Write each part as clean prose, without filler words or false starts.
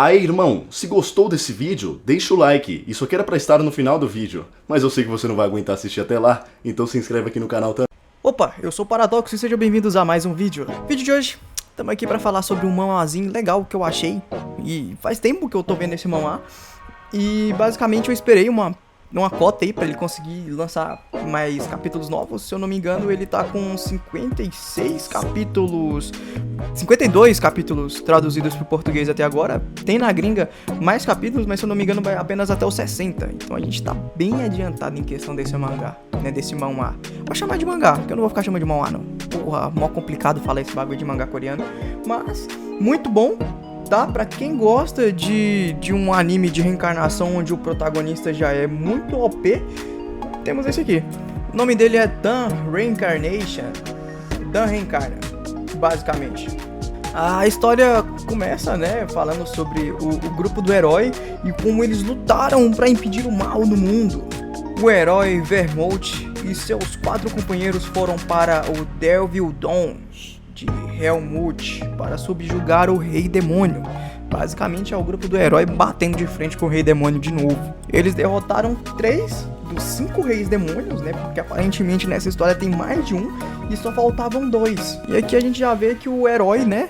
Aí, irmão, se gostou desse vídeo, deixa o like. Isso aqui era pra estar no final do vídeo, mas eu sei que você não vai aguentar assistir até lá, então se inscreve aqui no canal também. Opa, eu sou o Paradoxo e sejam bem-vindos a mais um vídeo. Vídeo de hoje, estamos aqui pra falar sobre um manhwazinho legal que eu achei. E faz tempo que eu tô vendo esse manhwa. E basicamente eu esperei uma cota aí pra ele conseguir lançar mais capítulos novos. Se eu não me engano, ele tá com 52 capítulos traduzidos pro português até agora. Tem na gringa mais capítulos, mas se eu não me engano vai apenas até os 60. Então a gente tá bem adiantado em questão desse mangá, né, desse manhwa. Vou chamar de mangá, porque eu não vou ficar chamando de manhwa não. Porra, mó complicado falar esse bagulho de mangá coreano. Mas, muito bom. Tá? Pra quem gosta de um anime de reencarnação onde o protagonista já é muito OP, temos esse aqui. O nome dele é Dan Reincarnation. Dan Reencarna, basicamente. A história começa, né, falando sobre o grupo do herói e como eles lutaram pra impedir o mal no mundo. O herói Vermouth e seus 4 companheiros foram para o Devil Dons de Helmut para subjugar o Rei Demônio. Basicamente é o grupo do herói batendo de frente com o Rei Demônio de novo. Eles derrotaram 3 dos 5 Reis Demônios, né? Porque aparentemente nessa história tem mais de um e só faltavam 2. E aqui a gente já vê que o herói, né,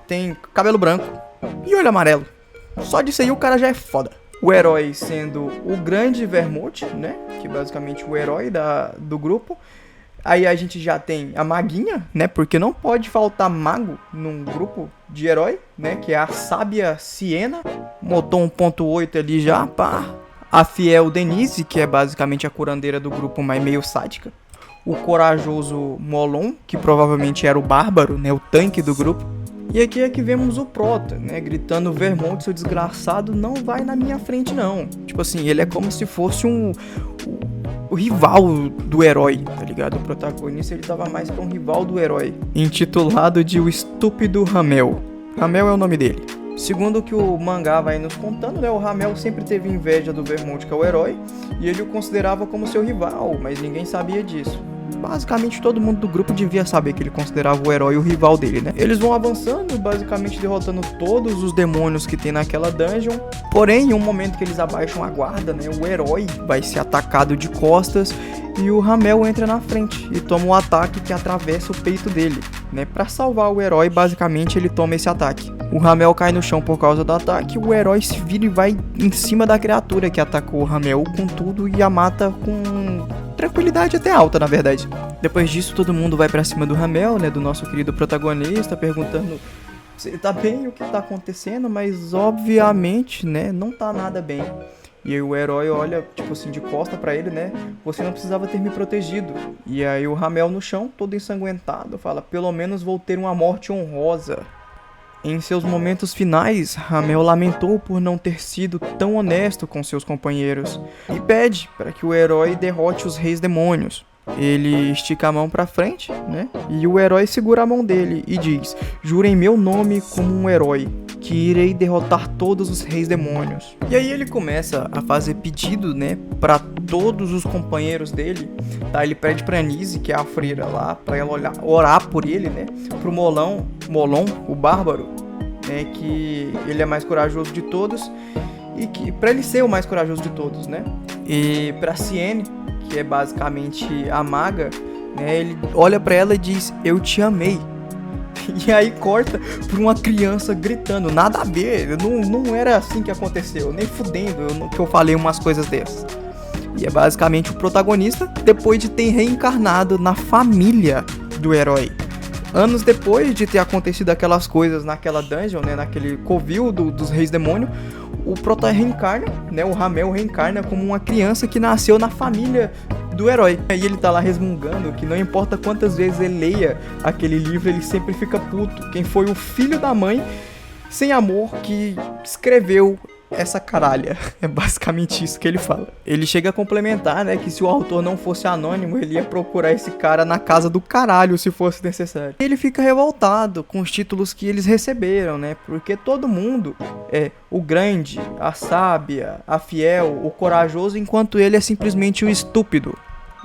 tem cabelo branco e olho amarelo. Só disso aí o cara já é foda. O herói sendo o grande Vermouth, né? Que é basicamente o herói do grupo. Aí a gente já tem a maguinha, né? Porque não pode faltar mago num grupo de herói, né? Que é a sábia Siena. Motor 1.8 ali já, pá. A fiel Denise, que é basicamente a curandeira do grupo, mas meio sádica. O corajoso Molon, que provavelmente era o bárbaro, né? O tanque do grupo. E aqui é que vemos o Prota, né? Gritando: Vermouth, seu desgraçado, não vai na minha frente, não. Tipo assim, ele é como se fosse o rival do herói, tá ligado? O protagonista, ele tava mais pra um rival do herói, intitulado de O Estúpido Hamel. Hamel é o nome dele. Segundo o que o mangá vai nos contando, né, o Hamel sempre teve inveja do Vermouth, que é o herói, e ele o considerava como seu rival, mas ninguém sabia disso. Basicamente todo mundo do grupo devia saber que ele considerava o herói o rival dele, né? Eles vão avançando, basicamente derrotando todos os demônios que tem naquela dungeon. Porém, em um momento que eles abaixam a guarda, né, o herói vai ser atacado de costas e o Hamel entra na frente e toma um ataque que atravessa o peito dele, né? Pra salvar o herói, basicamente ele toma esse ataque. O Hamel cai no chão por causa do ataque, o herói se vira e vai em cima da criatura que atacou o Hamel com tudo e a mata com tranquilidade até alta, na verdade. Depois disso, todo mundo vai pra cima do Hamel, né, do nosso querido protagonista, perguntando se ele tá bem, o que tá acontecendo, mas obviamente, né, não tá nada bem. E aí o herói olha, tipo assim, de costa pra ele, né, você não precisava ter me protegido. E aí o Hamel no chão, todo ensanguentado, fala: pelo menos vou ter uma morte honrosa. Em seus momentos finais, Hamel lamentou por não ter sido tão honesto com seus companheiros e pede para que o herói derrote os Reis Demônios. Ele estica a mão pra frente, né? E o herói segura a mão dele e diz: jura em meu nome como um herói que irei derrotar todos os Reis Demônios. E aí ele começa a fazer pedido, né, pra todos os companheiros dele, tá? Ele pede pra Nise, que é a freira lá, pra ela orar por ele, né? Pro Molon, o bárbaro, né, que ele é mais corajoso de todos e que pra ele ser o mais corajoso de todos, né? E pra Siene, que é basicamente a maga, né, ele olha pra ela e diz: eu te amei. E aí corta por uma criança gritando, nada a ver, não era assim que aconteceu, nem fudendo que eu falei umas coisas dessas. E é basicamente o protagonista, depois de ter reencarnado na família do herói. Anos depois de ter acontecido aquelas coisas naquela dungeon, né, naquele covil dos Reis Demônios, o Prota reencarna, né, o Hamel reencarna como uma criança que nasceu na família do herói. E ele tá lá resmungando que não importa quantas vezes ele leia aquele livro, ele sempre fica puto. Quem foi o filho da mãe sem amor que escreveu essa caralha? É basicamente isso que ele fala. Ele chega a complementar, né, que se o autor não fosse anônimo, ele ia procurar esse cara na casa do caralho se fosse necessário. Ele fica revoltado com os títulos que eles receberam, né, porque todo mundo é o grande, a sábia, a fiel, o corajoso, enquanto ele é simplesmente o estúpido.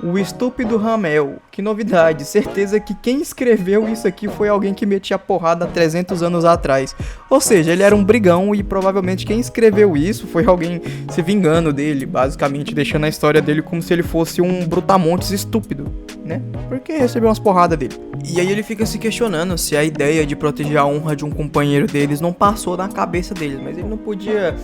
O estúpido Hamel. Que novidade, certeza que quem escreveu isso aqui foi alguém que metia porrada há 300 anos atrás. Ou seja, ele era um brigão e provavelmente quem escreveu isso foi alguém se vingando dele, basicamente deixando a história dele como se ele fosse um brutamontes estúpido, né? Porque recebeu umas porradas dele. E aí ele fica se questionando se a ideia de proteger a honra de um companheiro deles não passou na cabeça deles, mas ele não podia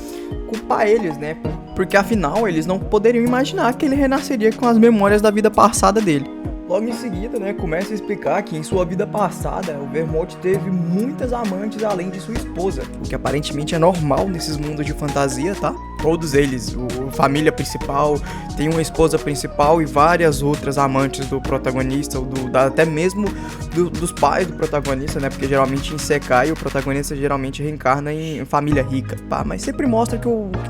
culpar eles, né? Porque afinal eles não poderiam imaginar que ele renasceria com as memórias da vida passada dele. Logo em seguida, né, começa a explicar que em sua vida passada, o Vermont teve muitas amantes além de sua esposa, o que aparentemente é normal nesses mundos de fantasia, tá? Todos eles, a família principal, tem uma esposa principal e várias outras amantes do protagonista, ou até mesmo dos pais do protagonista, né? Porque geralmente em Isekai o protagonista geralmente reencarna em família rica, tá? Mas sempre mostra que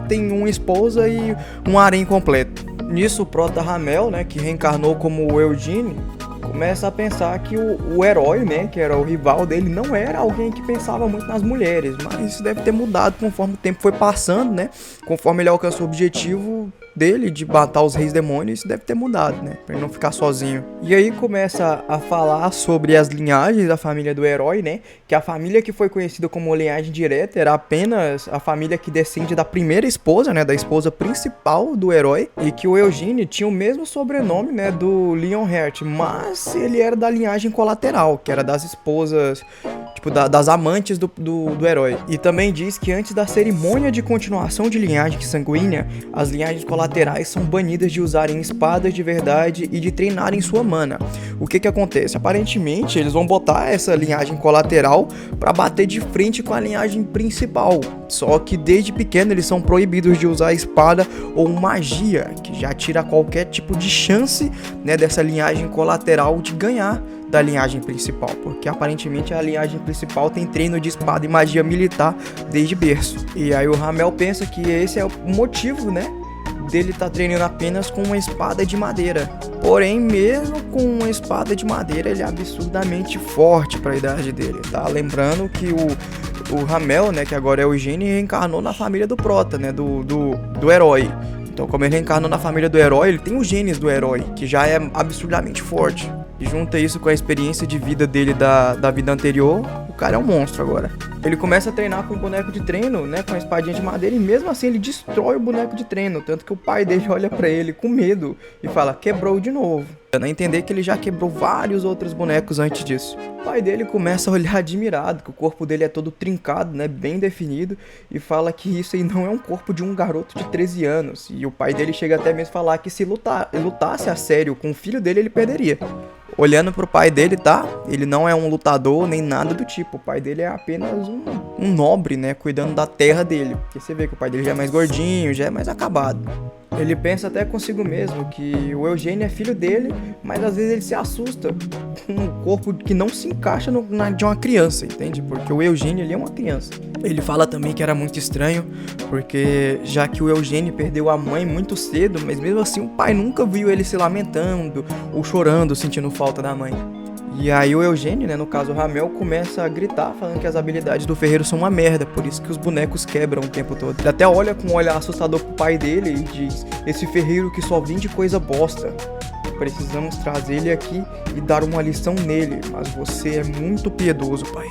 tem uma esposa e um harém completo. Nisso, o Prota Hamel, né, que reencarnou como o Eugene, começa a pensar que o herói, né, que era o rival dele, não era alguém que pensava muito nas mulheres, mas isso deve ter mudado conforme o tempo foi passando, né, conforme ele alcançou o objetivo dele de matar os reis demônios, isso deve ter mudado, né, pra ele não ficar sozinho. E aí começa a falar sobre as linhagens da família do herói, né, que a família que foi conhecida como linhagem direta era apenas a família que descende da primeira esposa, né, da esposa principal do herói, e que o Eugene tinha o mesmo sobrenome, né, do Leonheart, mas ele era da linhagem colateral, que era das esposas, tipo, das amantes do herói. E também diz que antes da cerimônia de continuação de linhagem sanguínea, as linhagens colaterais são banidas de usarem espadas de verdade e de treinarem sua mana. O que acontece? Aparentemente, eles vão botar essa linhagem colateral para bater de frente com a linhagem principal. Só que desde pequeno eles são proibidos de usar espada ou magia, que já tira qualquer tipo de chance, né, dessa linhagem colateral de ganhar da linhagem principal, porque aparentemente a linhagem principal tem treino de espada e magia militar desde berço. E aí o Hamel pensa que esse é o motivo, né, dele tá treinando apenas com uma espada de madeira. Porém, mesmo com uma espada de madeira, ele é absurdamente forte para a idade dele, tá? Lembrando que o Hamel, né, que agora é o Eugene, reencarnou na família do Prota, né, do herói. Então, como ele reencarnou na família do herói, ele tem os genes do herói, que já é absurdamente forte. E junta isso com a experiência de vida dele da vida anterior, o cara é um monstro agora. Ele começa a treinar com o boneco de treino, né, com a espadinha de madeira, e mesmo assim ele destrói o boneco de treino, tanto que o pai dele olha pra ele com medo e fala, quebrou de novo. Dando a entender que ele já quebrou vários outros bonecos antes disso. O pai dele começa a olhar admirado, que o corpo dele é todo trincado, né, bem definido, e fala que isso aí não é um corpo de um garoto de 13 anos. E o pai dele chega até mesmo a falar que se lutasse a sério com o filho dele, ele perderia. Olhando pro pai dele, tá? Ele não é um lutador nem nada do tipo. O pai dele é apenas um nobre, né? Cuidando da terra dele. Porque você vê que o pai dele já é mais gordinho, já é mais acabado. Ele pensa até consigo mesmo que o Eugênio é filho dele, mas às vezes ele se assusta com um corpo que não se encaixa de uma criança, entende? Porque o Eugênio, ele é uma criança. Ele fala também que era muito estranho, porque já que o Eugênio perdeu a mãe muito cedo, mas mesmo assim o pai nunca viu ele se lamentando ou chorando, sentindo falta da mãe. E aí o Eugênio, né, no caso o Hamel, começa a gritar falando que as habilidades do ferreiro são uma merda, por isso que os bonecos quebram o tempo todo. Ele até olha com um olhar assustador pro pai dele e diz, esse ferreiro que só vende coisa bosta. Precisamos trazer ele aqui e dar uma lição nele, mas você é muito piedoso, pai.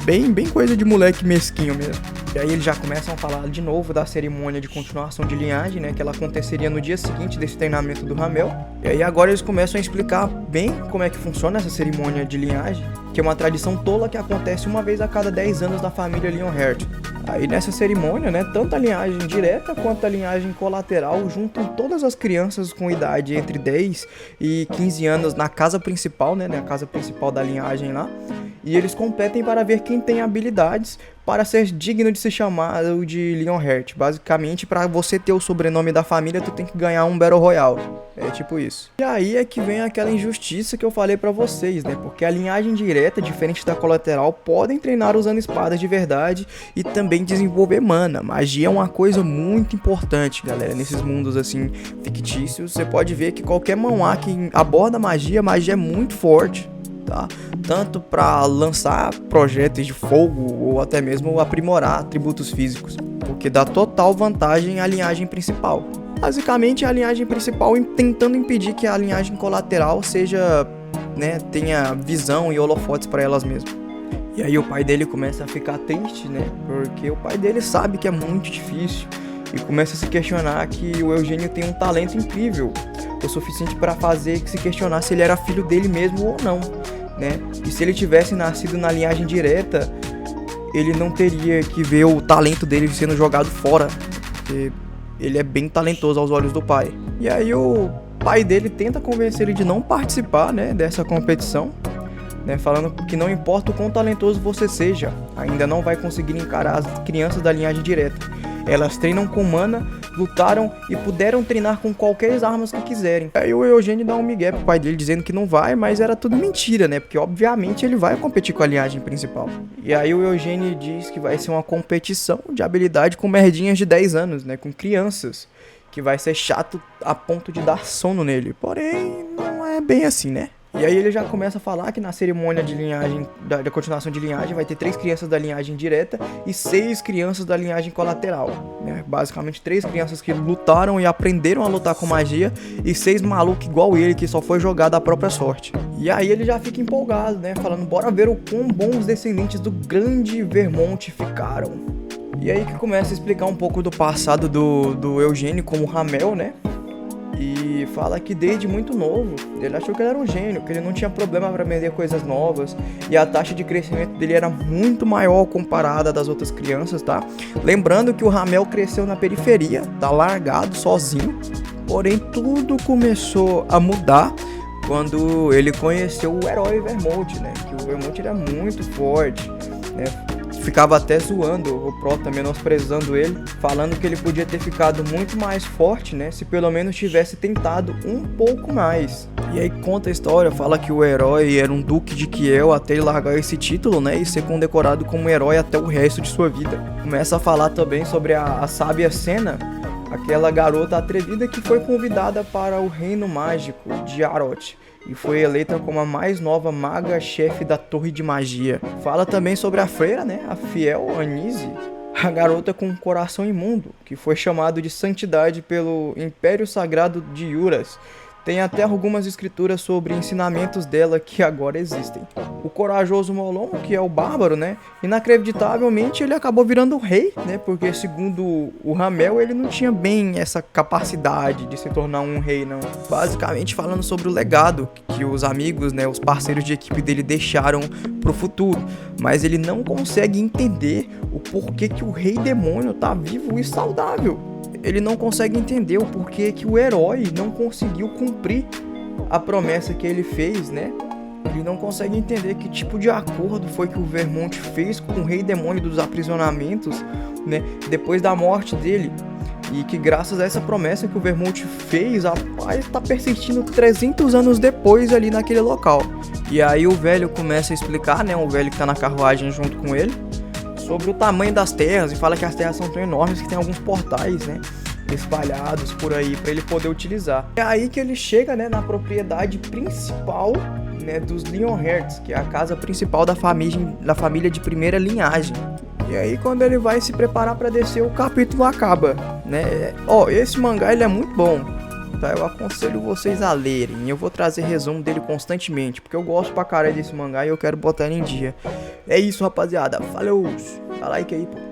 Bem coisa de moleque mesquinho mesmo. E aí eles já começam a falar de novo da cerimônia de continuação de linhagem, né, que ela aconteceria no dia seguinte desse treinamento do Hamel. E aí agora eles começam a explicar bem como é que funciona essa cerimônia de linhagem, que é uma tradição tola que acontece uma vez a cada 10 anos da família Leonheart. Aí nessa cerimônia, né, tanto a linhagem direta quanto a linhagem colateral juntam todas as crianças com idade entre 10 e 15 anos na casa principal, né, na casa principal da linhagem lá. E eles competem para ver quem tem habilidades para ser digno de ser chamado de Leonheart. Basicamente, para você ter o sobrenome da família, tu tem que ganhar um Battle Royale. É tipo isso. E aí é que vem aquela injustiça que eu falei pra vocês, né? Porque a linhagem direta, diferente da colateral, podem treinar usando espadas de verdade e também desenvolver mana. Magia é uma coisa muito importante, galera. Nesses mundos, assim, fictícios, você pode ver que qualquer manhwa que aborda magia é muito forte. Tá? Tanto para lançar projéteis de fogo ou até mesmo aprimorar atributos físicos, porque dá total vantagem à linhagem principal. basicamente a linhagem principal tentando impedir que a linhagem colateral seja, né, tenha visão e holofotes para elas mesmas. E aí o pai dele começa a ficar triste, né, porque o pai dele sabe que é muito difícil e começa a se questionar que o Eugênio tem um talento incrível, o suficiente para fazer se questionar se ele era filho dele mesmo ou não, né, e se ele tivesse nascido na linhagem direta, ele não teria que ver o talento dele sendo jogado fora, porque ele é bem talentoso aos olhos do pai. E aí o pai dele tenta convencer ele de não participar, né, dessa competição, né, falando que não importa o quão talentoso você seja, ainda não vai conseguir encarar as crianças da linhagem direta. Elas treinam com mana, lutaram e puderam treinar com qualquer armas que quiserem. Aí o Eugênio dá um migué pro pai dele dizendo que não vai, mas era tudo mentira, né? Porque obviamente ele vai competir com a linhagem principal. E aí o Eugênio diz que vai ser uma competição de habilidade com merdinhas de 10 anos, né? Com crianças. Que vai ser chato a ponto de dar sono nele. Porém, não é bem assim, né? E aí ele já começa a falar que na cerimônia de linhagem, da continuação de linhagem, vai ter 3 crianças da linhagem direta e 6 crianças da linhagem colateral, né? Basicamente 3 crianças que lutaram e aprenderam a lutar com magia e 6 malucos igual ele que só foi jogado à própria sorte. E aí ele já fica empolgado, né? Falando, bora ver o quão bons descendentes do grande Vermont ficaram. E aí que começa a explicar um pouco do passado do Eugênio como Ramel, né? E fala que desde muito novo ele achou que ele era um gênio, que ele não tinha problema para aprender coisas novas e a taxa de crescimento dele era muito maior comparada das outras crianças, tá? Lembrando que o Ramel cresceu na periferia, tá largado, sozinho, porém tudo começou a mudar quando ele conheceu o herói Vermont, né? Que o Vermont era muito forte, né? Ficava até zoando o Prota, menosprezando ele, falando que ele podia ter ficado muito mais forte, né, se pelo menos tivesse tentado um pouco mais. E aí conta a história, fala que o herói era um duque de Kiel até ele largar esse título, né, e ser condecorado como herói até o resto de sua vida. Começa a falar também sobre a sábia Senna, aquela garota atrevida que foi convidada para o reino mágico de Aroth e foi eleita como a mais nova maga-chefe da Torre de Magia. Fala também sobre a freira, né, a fiel Anise, a garota com um coração imundo, que foi chamado de santidade pelo Império Sagrado de Yuras. Tem até algumas escrituras sobre ensinamentos dela que agora existem. O corajoso Molon, que é o bárbaro, né? Inacreditavelmente ele acabou virando rei, né? Porque segundo o Ramel, ele não tinha bem essa capacidade de se tornar um rei, não. Basicamente falando sobre o legado que os amigos, né? Os parceiros de equipe dele deixaram pro futuro. Mas ele não consegue entender o porquê que o rei demônio tá vivo e saudável. Ele não consegue entender o porquê que o herói não conseguiu cumprir a promessa que ele fez, né? Ele não consegue entender que tipo de acordo foi que o Vermont fez com o Rei Demônio dos Aprisionamentos, né? Depois da morte dele. E que graças a essa promessa que o Vermont fez, a paz está persistindo 300 anos depois ali naquele local. E aí o velho começa a explicar, né? O velho que tá na carruagem junto com ele, sobre o tamanho das terras, e fala que as terras são tão enormes que tem alguns portais, né, espalhados por aí para ele poder utilizar. É aí que ele chega, né, na propriedade principal, né, dos Leonhertz, que é a casa principal da família de primeira linhagem. E aí quando ele vai se preparar para descer, o capítulo acaba, né? Esse mangá ele é muito bom, tá? Eu aconselho vocês a lerem. Eu vou trazer resumo dele constantemente, porque eu gosto pra caralho desse mangá e eu quero botar ele em dia. É isso, rapaziada. Falou! Dá like aí, pô.